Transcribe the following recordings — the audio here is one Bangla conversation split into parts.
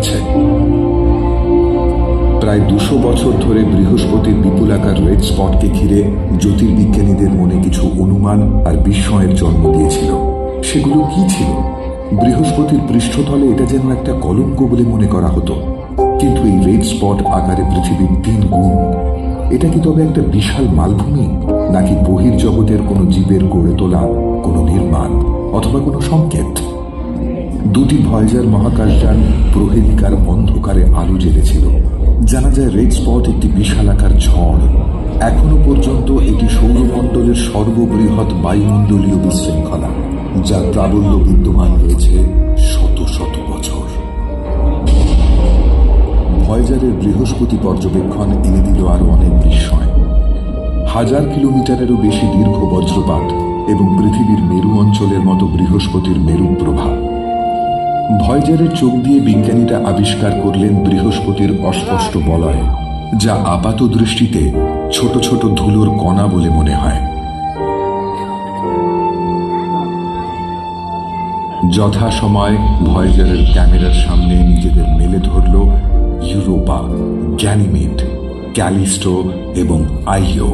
রয়েছে। প্রায় 200 বছর ধরে বৃহস্পতির বিপুলাকার রেড স্পটকে ঘিরে জ্যোতির্বিজ্ঞানীদের মনে কিছু অনুমান আর বিস্ময়ের জন্ম দিয়েছিল। সেগুলো কি ছিল? বৃহস্পতির পৃষ্ঠতলে এটা যেন একটা কলঙ্ক বলে মনে করা হতো, কিন্তু এই রেড স্পট আকারে পৃথিবীর 3 গুণ। এটা কি তবে একটা বিশাল মালভূমি, নাকি বহির্জগতের কোনো জীবের গড়ে তোলা কোনো নির্মাণ, অথবা কোনো সংকেত? 2টি ভয়েজার মহাকাশযান প্রহেলিকার অন্ধকারে আলো জ্বেলেছিল। জানা যায় রেড স্পট একটি বিশালাকার ঝড়। এখনো পর্যন্ত এটি সৌরমণ্ডলের সর্ববৃহৎ বায়ুমণ্ডলীয় বিশৃঙ্খলা, যার প্রাবল্য বিদ্যমান রয়েছে শত শত বছর। ভয়েজারের বৃহস্পতি পর্যবেক্ষণ এনে দিল আরো অনেক বিস্ময়। 1000 কিলোমিটারেরও বেশি দীর্ঘ বজ্রপাত এবং পৃথিবীর মেরু অঞ্চলের মতো বৃহস্পতির মেরু প্রভাব। ভয়েজারের চোখ দিয়ে বিজ্ঞানীরা আবিষ্কার করলেন বৃহস্পতির অস্পষ্ট বলয়, যা আপাত দৃষ্টিতে ছোট ছোট ধুলোর কণা বলে মনে হয়। যথাসময় ভয়েজারের ক্যামেরার সামনে নিজেদের মেলে ধরল ইউরোপা, গ্যানিমিড, ক্যালিস্টো এবং আইও।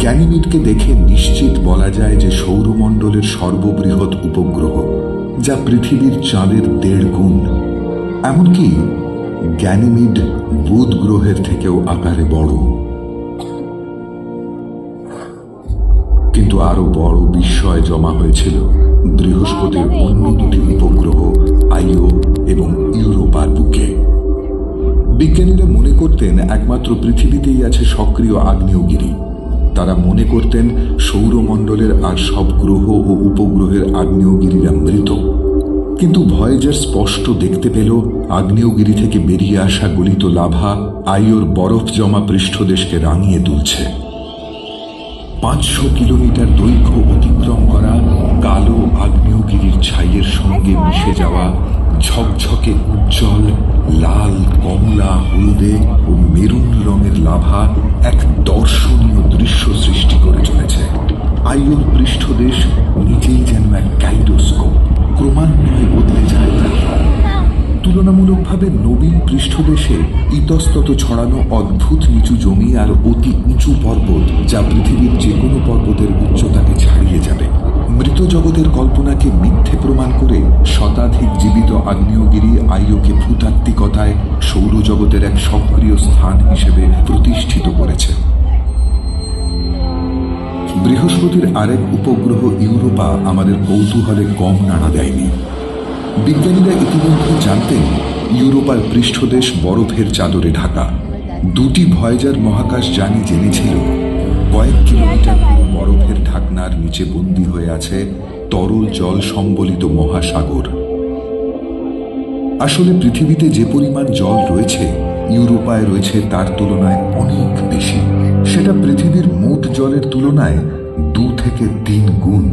গ্যানিমিডকে দেখে নিশ্চিত বলা যায় যে সৌরমণ্ডলের সর্ববৃহৎ উপগ্রহ, যা পৃথিবীর চাঁদের 1.5 গুণ। এমনকি গ্যানিমিড বুধ গ্রহের থেকেও আকারে বড়। কিন্তু আরো বড় বিস্ময় জমা হয়েছিল বৃহস্পতির অন্য 2টি উপগ্রহ আইও এবং ইউরোপার বুকে। বিজ্ঞানীরা মনে করতেন একমাত্র পৃথিবীতেই আছে সক্রিয় আগ্নেয়গিরি। তারা মনে করতেন সৌরমণ্ডলের আর সব গ্রহ ও উপগ্রহের আগ্নেয়গিরিরা মৃত। কিন্তু ভয়েজার স্পষ্ট দেখতে পেল আগ্নেয়গিরি থেকে বেরিয়ে আসা গলিত লাভা আইওর বরফ জমা পৃষ্ঠদেশকে রাঙিয়ে তুলছে। 500 কিলোমিটার দৈর্ঘ্য অতিক্রম করা কালো আগ্নেয়গিরির ছাইয়ের সঙ্গে মিশে যাওয়া ঝকঝকে উজ্জ্বল লাল, কমলা, হলদে ও মেরুন রঙের লাভা এক দর্শনীয় দৃশ্য সৃষ্টি করে চলেছে। আইওর পৃষ্ঠদেশ নিজেই যেন এক ক্যালিডোস্কোপ, ক্রমান্বয়ে বদলে যায়। তুলনামূলকভাবে নবীন পৃষ্ঠদেশে ইতস্তত ছড়ানো অদ্ভুত নিচু জমি আর অতি উঁচু পর্বত, যা পৃথিবীর যে কোনো পর্বতের উচ্চতাকে ছাড়িয়ে যাবে। মৃত জগতের কল্পনাকে মিথ্যে প্রমাণ করে শতাধিক জীবিত আগ্নেয়গিরি আইওকে ভূতাত্ত্বিকতায় সৌরজগতের এক সক্রিয় স্থান হিসেবে প্রতিষ্ঠিত করেছে। বৃহস্পতির আরেক উপগ্রহ ইউরোপা আমাদের কৌতূহলে কম নাড়া দেয়নি। বিজ্ঞানীরা ইতিমধ্যে জানতেন ইউরোপার পৃষ্ঠদেশ বরফের চাদরে ঢাকা। 2টি ভয়েজার মহাকাশযানই জেনেছিল কয়েক কিলোমিটার পুরো বরফের ঢাকনার নিচে বন্দী হয়ে আছে তরল জল সম্বলিত মহাসাগর। আসলে পৃথিবীতে যে পরিমাণ জল রয়েছে, ইউরোপায় রয়েছে তার তুলনায় অনেক বেশি। সেটা পৃথিবীর মোট জলের তুলনায় 2 থেকে 3 গুণ।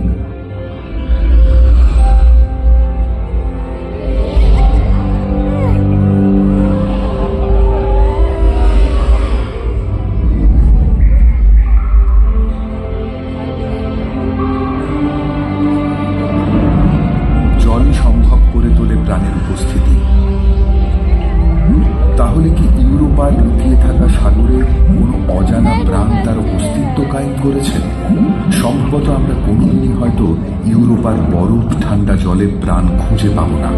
তাহলে কি ইউরোপার লুকিয়ে থাকা সাগরে কোনো অজানা প্রাণ তার অস্তিত্ব কায়েম করেছে? সম্ভবত আমরা কোনোদিনই হয়তো ইউরোপার বরফ ঠান্ডা জলে প্রাণ খুঁজে পাব না,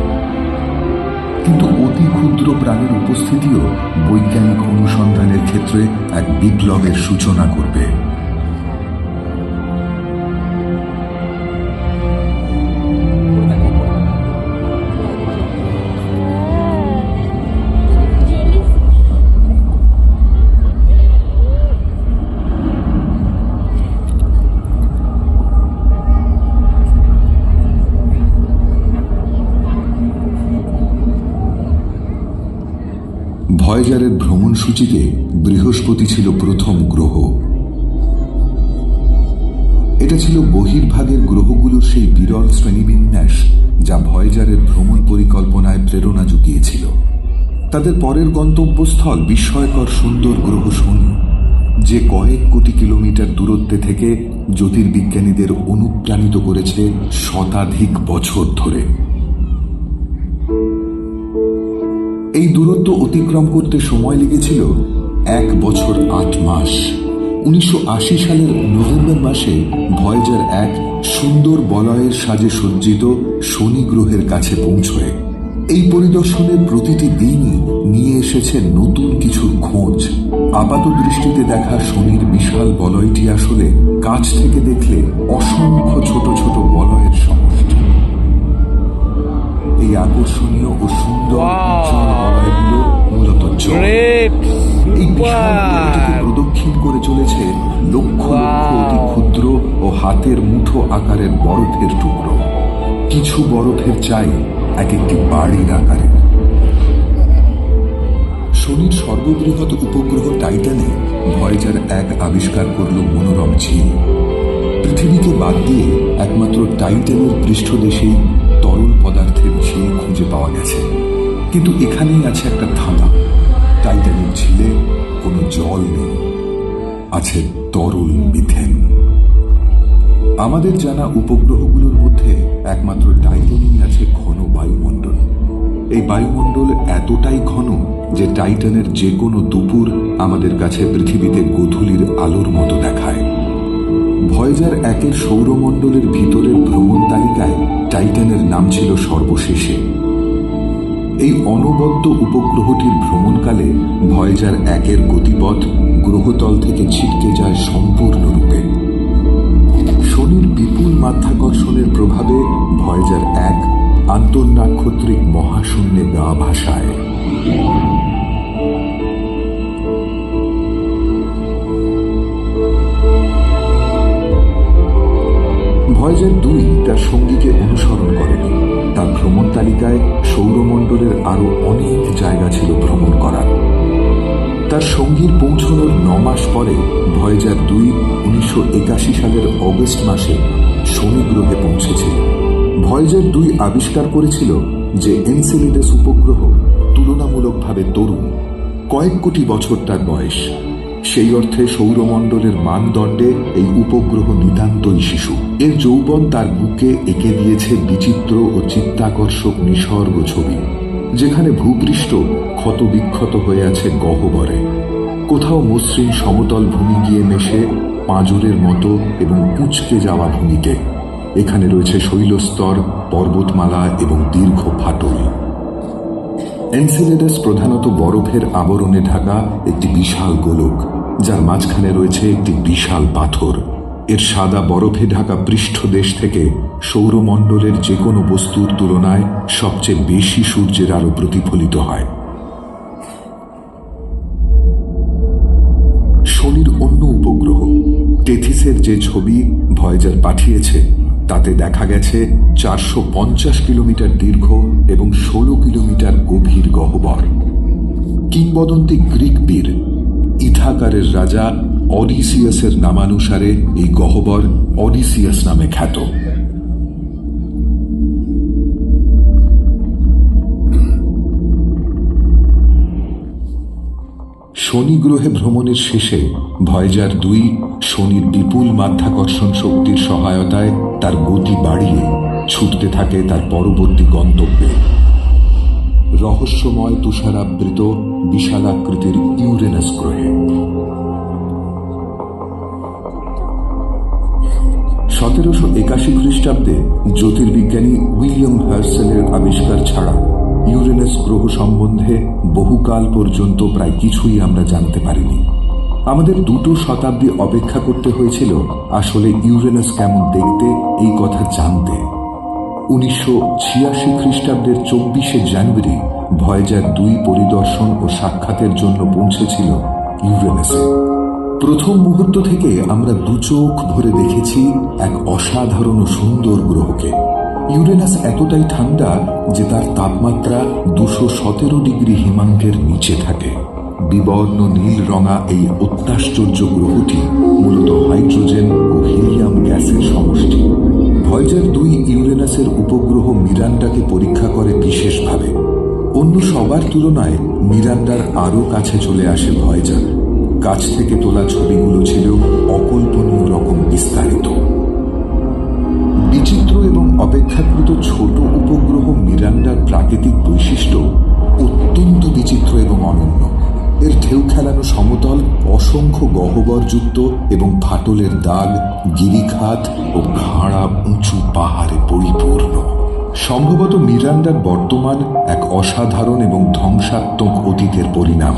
কিন্তু অতি ক্ষুদ্র প্রাণের উপস্থিতিও বৈজ্ঞানিক অনুসন্ধানের ক্ষেত্রে এক বিপ্লবের সূচনা করবে। ভয়েজারের ভ্রমণসূচিতে বৃহস্পতি ছিল প্রথম গ্রহ। এটা ছিল বহির্ভাগের গ্রহগুলোর সেই বিরল শ্রেণীবিন্যাস যা ভয়েজারের ভ্রমণ পরিকল্পনায় প্রেরণা জুগিয়েছিল। তাদের পরের গন্তব্যস্থল বিস্ময়কর সুন্দর গ্রহ শনি, যে কয়েক কোটি কিলোমিটার দূরত্বে থেকে জ্যোতির্বিজ্ঞানীদের অনুপ্রাণিত করেছে শতাধিক বছর ধরে। এই দূরত্ব অতিক্রম করতে সময় লেগেছিল 1 বছর 8 মাস। 1980 সালের নভেম্বর মাসে ভয়েজার 1 সুন্দর বলয়ের সাজে সজ্জিত শনি গ্রহের কাছে পৌঁছয়। এই পরিদর্শনের প্রতিটি দিনই নিয়ে এসেছে নতুন কিছুর খোঁজ। আপাত দৃষ্টিতে দেখা শনির বিশাল বলয়টি আসলে কাছ থেকে দেখলে অসংখ্য ছোট ছোট বলয়ের সমষ্টি। এই আকর্ষণীয় ও সুন্দর উজ্জ্বল বলয়গুলো মূলত জল। এই বিশাল বলয়টিকে প্রদক্ষিণ করে চলেছে লক্ষ লক্ষ অতি ক্ষুদ্র ও হাতের মুঠো আকারের বরফের টুকরো। কিছু বরফের চাই এক একটি বাড়ির আকারের। শনির সর্ববৃহৎ উপগ্রহ টাইটানে ভয়েজার 1 আবিষ্কার করল মনোরম ঝিল। পৃথিবীকে বাদ দিয়ে একমাত্র টাইটানের পৃষ্ঠদেশেই তরল পদার্থের ঝিল খুঁজে পাওয়া গেছে। কিন্তু এখানেই আছে একটা ধাঁধা। টাইটানের ঝিলে কোনো জল নেই, আছে তরল মিথেন। আমাদের জানা উপগ্রহগুলোর মধ্যে একমাত্র টাইটানেই আছে ঘন বায়ুমণ্ডল। এই বায়ুমণ্ডল এতটাই ঘন যে টাইটানের যে কোনো দুপুর আমাদের কাছে পৃথিবীতে গোধূলির আলোর মতো দেখায়। ভয়েজার 1 সৌরমণ্ডলের ভিতরের ভ্রমণ তালিকায় টাইটানের নাম ছিল সর্বশেষে। এই অনবদ্য উপগ্রহটির ভ্রমণকালে ভয়েজার 1 গতিপথ গ্রহতল থেকে ছিটকে যায় সম্পূর্ণরূপে। শনির বিপুল মাধ্যাকর্ষণের প্রভাবে ভয়েজার 1 আন্তঃনাক্ষত্রিক মহাশূন্যে গা ভাসায়। ভয়েজার 2 তার সঙ্গীকে অনুসরণ করেনি। তার ভ্রমণ তালিকায় সৌরমণ্ডলের আরো অনেক জায়গা ছিল ভ্রমণ করার। তার সঙ্গীর পৌঁছানোর 9 মাস পরে ভয়েজার 2 1981 সালের অগস্ট মাসে শনি গ্রহে পৌঁছেছিল। ভয়েজার 2 আবিষ্কার করেছিল যে এনসেলেডাস উপগ্রহ তুলনামূলকভাবে তরুণ, কয়েক কোটি বছর তার বয়স। সেই অর্থে সৌরমণ্ডলের মানদণ্ডে এই উপগ্রহ নিতান্তই শিশু। এর যৌবন তার বুকে এঁকে দিয়েছে বিচিত্র ও চিত্তাকর্ষক নিসর্গ ছবি, যেখানে ভূপৃষ্ঠ ক্ষতবিক্ষত হয়ে আছে গহ্বরে। কোথাও মসৃণ সমতল ভূমি গিয়ে মেশে পাঁজরের মতো এবং কুঁচকে যাওয়া ভূমিতে। এখানে রয়েছে শৈলস্তর, পর্বতমালা এবং দীর্ঘ ফাটল। এনসেলেডাস প্রধানত বরফের আবরণে ঢাকা একটি বিশাল গোলক, যার মাঝখানে রয়েছে একটি বিশাল পাথর। এর সাদা বরফে ঢাকা পৃষ্ঠদেশ থেকে সৌরমণ্ডলের যে কোনো বস্তুর তুলনায় সবচেয়ে বেশি সূর্যের আলো প্রতিফলিত হয়। শনির অন্য উপগ্রহ টেথিসের যে ছবি ভয়েজার পাঠিয়েছে তাতে দেখা গেছে 450 কিলোমিটার দীর্ঘ এবং 16 কিলোমিটার গভীর গহ্বর। কিংবদন্তি গ্রিক বীর ইথাকারের রাজা অডিসিয়াসের নামানুসারে এই গহ্বর অডিসিয়াস নামে খ্যাত। শনি গ্রহে ভ্রমণের শেষে ভয়েজার 2 শনির বিপুল মাধ্যাকর্ষণ শক্তির সহায়তায় তার গতি বাড়িয়ে ছুটতে থাকে তার পরবর্তী গন্তব্যে, রহস্যময় তুষারাবৃত বিশালাকৃতির ইউরেনাস গ্রহে। 1781 খ্রিস্টাব্দে জ্যোতির্বিজ্ঞানী উইলিয়াম হার্সেলের আবিষ্কার ছাড়া ইউরেনাস গ্রহ সম্বন্ধে বহুকাল পর্যন্ত প্রায় কিছুই আমরা জানতে পারিনি। আমাদের 2 শতাব্দী অপেক্ষা করতে হয়েছিল আসলে ইউরেনাস কেমন দেখতে এই কথা জানতে। 1986 খ্রিস্টাব্দের 24শে জানুয়ারি ভয়েজার 2 পরিদর্শন ও সাক্ষাতের জন্য পৌঁছেছিল ইউরেনাসে। প্রথম মুহূর্ত থেকে আমরা 2 চোখ ভরে দেখেছি এক অসাধারণ ও সুন্দর গ্রহকে। ইউরেনাস এতটাই ঠান্ডা যে তার তাপমাত্রা 217 ডিগ্রি হিমাঙ্কের নিচে থাকে। বিবর্ণ নীল রঙা এই অত্যাশ্চর্য গ্রহটি মূলত হাইড্রোজেন ও হিলিয়াম গ্যাসের সমষ্টি। ভয়েজার 2 ইউরেনাসের উপগ্রহ মিরান্ডাকে পরীক্ষা করে বিশেষভাবে। অন্য সবার তুলনায় মিরান্ডার আরও কাছে চলে আসে ভয়েজার। কাছ থেকে তোলা ছবিগুলো ছিল অকল্পনীয় রকম বিস্তারিত। বিচিত্র এবং অপেক্ষাকৃত ছোট উপগ্রহ মিরান্ডার প্রাকৃতিক বৈশিষ্ট্য অত্যন্ত বিচিত্র এবং অনন্য। এর ঢেউ খেলানো সমতল অসংখ্য গহ্বরযুক্ত এবং ফাটলের দাগ, গিরিখাত ও খাড়া উঁচু পাহাড়ে পরিপূর্ণ। সম্ভবত মিরান্ডার বর্তমান এক অসাধারণ এবং ধ্বংসাত্মক অতীতের পরিণাম।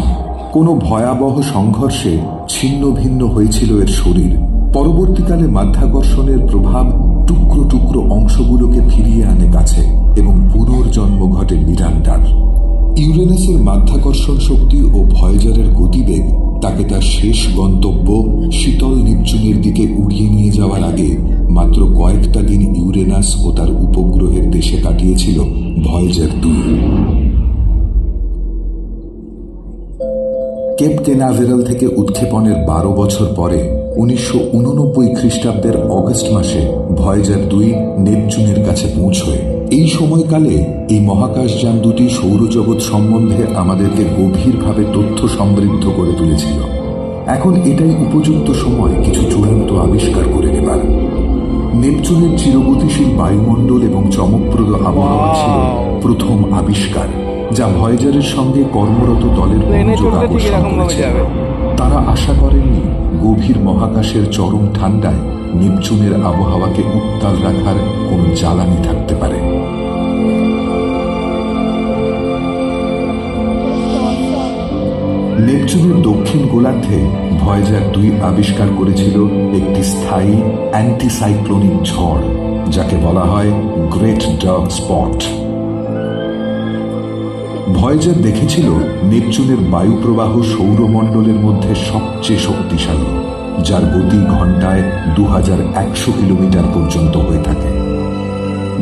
কোনো ভয়াবহ সংঘর্ষে ছিন্ন ভিন্ন হয়েছিল এর শরীর। পরবর্তীকালে মাধ্যাকর্ষণের প্রভাব টুকরো টুকরো অংশগুলোকে ফিরিয়ে আনে কাছে এবং পুনর্জন্ম ঘটে মিরান্ডার। ইউরেনাসের মাধ্যাকর্ষণ শক্তি ও ভয়েজারের গতিবেগ তাকে তার শেষ গন্তব্য শীতল নেপচুনের দিকে উড়িয়ে নিয়ে যাওয়ার আগে মাত্র কয়েকটা দিন ইউরেনাস ও তার উপগ্রহের দেশে কাটিয়েছিল ভয়েজার 2। কেপ কেনাভেরাল থেকে উৎক্ষেপণের 12 বছর পরে 1989 খ্রিস্টাব্দের অগস্ট মাসে ভয়েজার 2 নেপচুনের কাছে পৌঁছয়। এই সময়কালে এই মহাকাশযান দুটি সৌরজগৎ সম্বন্ধে আমাদেরকে গভীরভাবে তথ্য সমৃদ্ধ করে তুলেছিল। এখন এটাই উপযুক্ত সময় কিছু চূড়ান্ত আবিষ্কার করে নেবার। নেপচুনের চিরগতিশীল বায়ুমণ্ডল এবং চমকপ্রদ আবহাওয়া ছিল প্রথম আবিষ্কার, যা ভয়েজারের সঙ্গে কর্মরত দলের মনোযোগ আকর্ষণ করেছে। তারা আশা করেননি গভীর মহাকাশের চরম ঠান্ডায় নেপচুনের আবহাওয়াকে উত্তাল রাখার কোনো জ্বালানি থাকতে পারে। নেপচুনের দক্ষিণ গোলার্ধে ভয়েজার 2 আবিষ্কার করেছিল একটি স্থায়ী অ্যান্টিসাইক্লোনিক ঝড়, যাকে বলা হয় গ্রেট ডার্ক স্পট। ভয়েজার দেখেছিল নেপচুনের বায়ুপ্রবাহ সৌরমণ্ডলের মধ্যে সবচেয়ে শক্তিশালী, যার গতি ঘন্টায় 2100 কিলোমিটার পর্যন্ত হয়ে থাকে।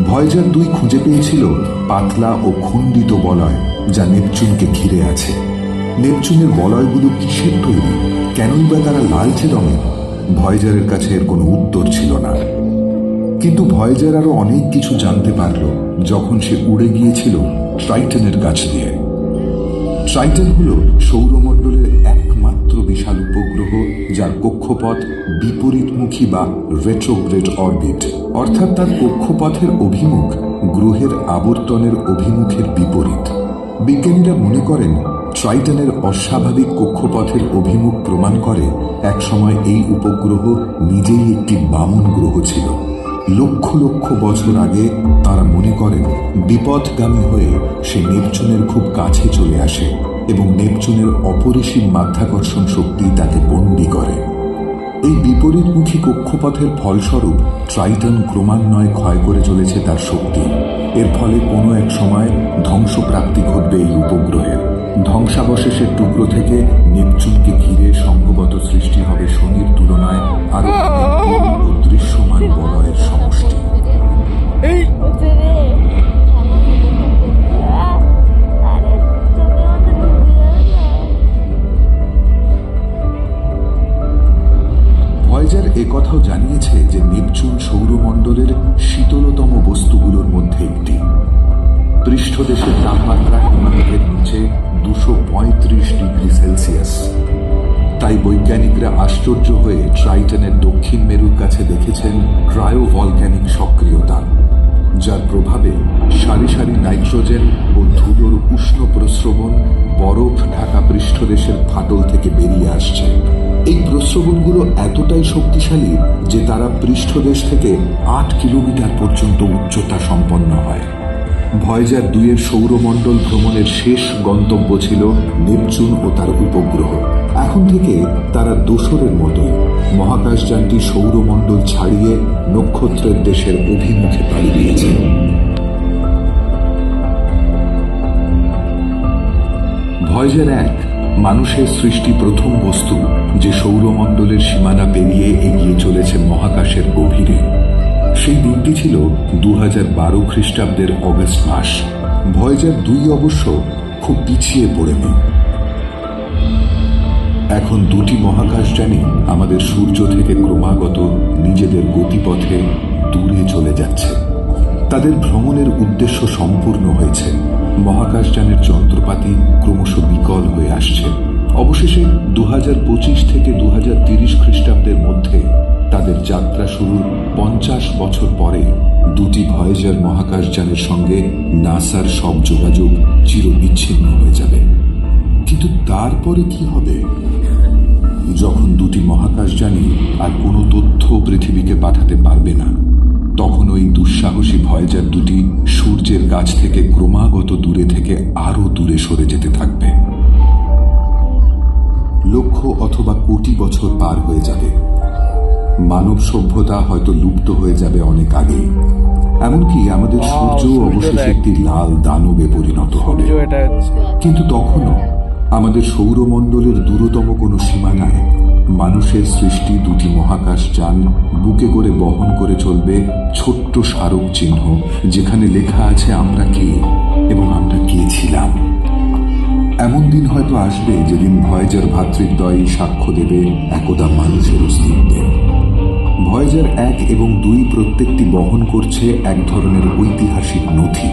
ভয়েজার 2 খুঁজে পেয়েছিল পাতলা ও খণ্ডিত বলয় যা নেপচুনকে ঘিরে আছে। নেপচুনের বলয়গুলো কিসের তৈরি, কেনই বা তারা লালচে রঙের? ভয়েজারের কাছে এর কোনো উত্তর ছিল না। কিন্তু ভয়েজার আরো অনেক কিছু জানতে পারল যখন সে উড়ে গিয়েছিল ট্রাইটনের কাছ দিয়ে। ট্রাইটন হল সৌরমণ্ডলের একমাত্র বিশাল উপগ্রহ যার কক্ষপথ বিপরীতমুখী বা রেট্রোগ্রেড অরবিট, অর্থাৎ তার কক্ষপথের অভিমুখ গ্রহের আবর্তনের অভিমুখের বিপরীত। বিজ্ঞানীরা মনে করেন ট্রাইটনের অস্বাভাবিক কক্ষপথের অভিমুখ প্রমাণ করে একসময় এই উপগ্রহ নিজেই একটি বামন গ্রহ ছিল। লক্ষ লক্ষ বছর আগে তারা মনে করেন বিপথগামী হয়ে সে নেপচুনের খুব কাছে চলে আসে এবং নেপচুনের অপরিসীম মাধ্যাকর্ষণ শক্তি তাকে বন্দী করে। এই বিপরীতমুখী কক্ষপথের ফলস্বরূপ ট্রাইটন ক্রমান্বয়ে ক্ষয় করে চলেছে তার শক্তি। এর ফলে কোনো এক সময় ধ্বংসপ্রাপ্তি ঘটবে এই উপগ্রহের। ধ্বংসাবশেষের টুকরো থেকে নেপচুনকে ঘিরে সম্ভবত সৃষ্টি হবে শনির তুলনায় আরো দৃশ্যমান বলয়ের সমষ্টি। ভয়েজার একথাও জানিয়েছে যে নেপচুন সৌরমণ্ডলের শীতলতম বস্তুগুলোর মধ্যে একটি। পৃষ্ঠদেশের তাপমাত্রা হিমালয়ের নিচে 235 ডিগ্রি সেলসিয়াস। তাই বৈজ্ঞানিকরা আশ্চর্য হয়ে ট্রাইটনের দক্ষিণ মেরুর কাছে দেখেছেন ক্রায়োভলক্যানিক সক্রিয়তা, যার প্রভাবে সারি সারি নাইট্রোজেন ও ধুলোর উষ্ণ প্রস্রবণ বরফ ঢাকা পৃষ্ঠদেশের ফাটল থেকে বেরিয়ে আসছে। এই প্রস্রবণগুলো এতটাই শক্তিশালী যে তারা পৃষ্ঠদেশ থেকে 8 কিলোমিটার পর্যন্ত উচ্চতা সম্পন্ন হয়। ভয়েজার 2 এর সৌরমণ্ডল ভ্রমণের শেষ গন্তব্য ছিল নেপচুন ও তার উপগ্রহ। এখন থেকে তারা দোসরের মতোই মহাকাশযানটি সৌরমণ্ডল ছাড়িয়ে নক্ষত্রের দেশের অভিমুখে পাড়ি দিয়েছে। ভয়েজার 1 মানুষের সৃষ্টি প্রথম বস্তু যে সৌরমণ্ডলের সীমানা পেরিয়ে এগিয়ে চলেছে মহাকাশের গভীরে। সেই দিনটি ছিল 2012 খ্রিস্টাব্দের অগস্ট মাস। ভয়েজার 2 অবশ্য খুব পিছিয়ে পড়েনি। এখন দুটি মহাকাশযানই আমাদের সূর্য থেকে ক্রমাগত নিজেদের গতিপথে দূরে চলে যাচ্ছে। তাদের ভ্রমণের উদ্দেশ্য সম্পূর্ণ হয়েছে। মহাকাশযানের যন্ত্রপাতি ক্রমশ বিকল হয়ে আসছে। অবশেষে 2025 থেকে 2030 খ্রিস্টাব্দের মধ্যে তাদের যাত্রা শুরুর 50 বছর পরে দুটি ভয়েজার মহাকাশযানের সঙ্গে নাসার সব যোগাযোগ চিরবিচ্ছিন্ন হয়ে যাবে। কিন্তু তারপরে কি হবে? যখন দুটি মহাকাশযানই আর কোনো তথ্য পৃথিবীকে পাঠাতে পারবে না, তখন ওই দুঃসাহসী ভয়েজার দুটি সূর্যের কাছ থেকে ক্রমাগত দূরে থেকে আরো দূরে সরে যেতে থাকবে। লক্ষ অথবা কোটি বছর পার হয়ে যাবে। মানব সভ্যতা হয়তো লুপ্ত হয়ে যাবে অনেক আগেই। এমনকি আমাদের সূর্য অবশেষে একটি লাল দানবে পরিণত হবে। কিন্তু তখনও আমাদের সৌরমণ্ডলের দূরতম কোনো সীমানায় মানুষের সৃষ্টি দুটি মহাকাশযান বুকে করে বহন করে চলবে ছোট্ট স্মারক চিহ্ন, যেখানে লেখা আছে আমরা কে এবং আমরা কে ছিলাম। এমন দিন হয়তো আসবে যেদিন ভয়েজার ভ্রাতৃদ্বয় সাক্ষ্য দেবে একদা মানুষের অস্তিত্বে। ভয়েজার 1 এবং 2 প্রত্যেকটি বহন করছে এক ধরনের ঐতিহাসিক নথি।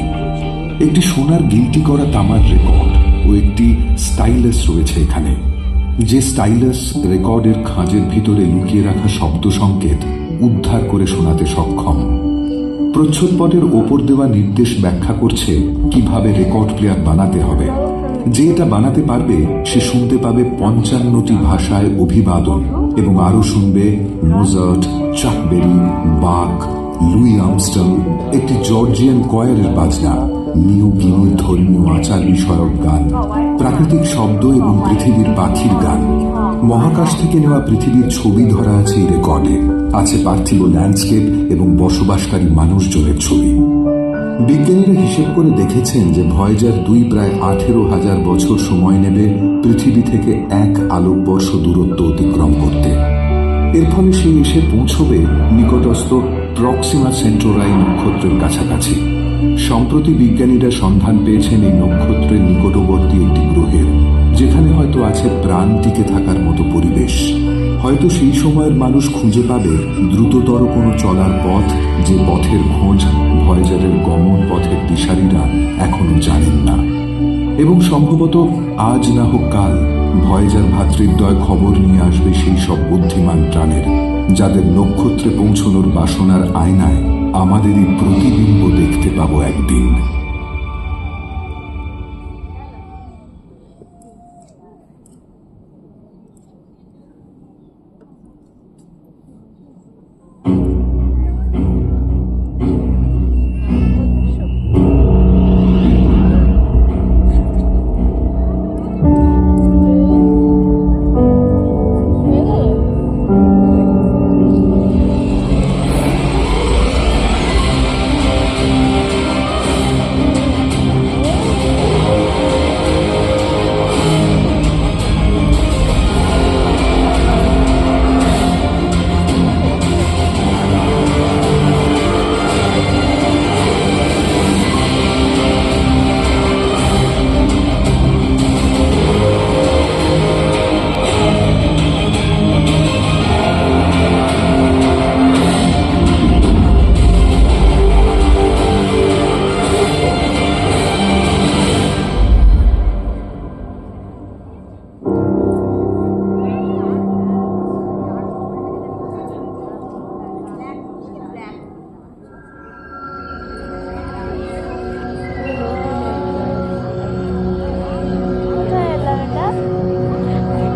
একটি সোনার গিল্টি করা তামার রেকর্ড ও একটি স্টাইলাস রয়েছে এখানে, যে স্টাইলাস রেকর্ডের খাঁজের ভিতরে লুকিয়ে রাখা শব্দ সংকেত উদ্ধার করে শোনাতে সক্ষম। প্রচ্ছদপটের ওপর দেওয়া নির্দেশ ব্যাখ্যা করছে কিভাবে রেকর্ড প্লেয়ার বানাতে হবে। যে এটা বানাতে পারবে সে শুনতে পাবে 55টি ভাষায় অভিবাদন এবং আরো শুনবে মোজার্ট, চাক বেরি, বাক, লুই আর্মস্ট্রং, একটি জর্জিয়ান কয়ারের বাজনা, নিউ গিনির ধর্মীয় আচার বিষয়ক গান, প্রাকৃতিক শব্দ এবং পৃথিবীর পাখির গান। মহাকাশ থেকে নেওয়া পৃথিবীর ছবি ধরা আছে এই রেকর্ডে। আছে পার্থিব ল্যান্ডস্কেপ এবং বসবাসকারী মানুষজনের ছবি। বিজ্ঞানীরা হিসেব করে দেখেছেন যে ভয়েজার 2 প্রায় 18,000 বছর সময় নেবে পৃথিবী থেকে 1 আলোকবর্ষ দূরত্ব অতিক্রম করতে। এর ফলে সে এসে পৌঁছবে নিকটস্থ প্রক্সিমা সেন্টোরাই নক্ষত্রের কাছাকাছি। সম্প্রতি বিজ্ঞানীরা সন্ধান পেয়েছেন এই নক্ষত্রের নিকটবর্তী একটি গ্রহের, যেখানে হয়তো আছে প্রাণ টিকে থাকার মতো পরিবেশ। হয়তো সেই সময়ের মানুষ খুঁজে পাবে দ্রুততর কোনো চলার পথ, যে পথের খোঁজ ভয়েজারের গমন পথের দিশারীরা এখনো জানেন না। এবং সম্ভবত আজ না হোক কাল ভয়েজার ভ্রাতৃদ্বয় খবর নিয়ে আসবে সেই সব বুদ্ধিমান প্রাণের, যাদের নক্ষত্রে পৌঁছনোর বাসনার আয়নায় আমাদেরই প্রতিবিম্ব দেখতে পাবো একদিন।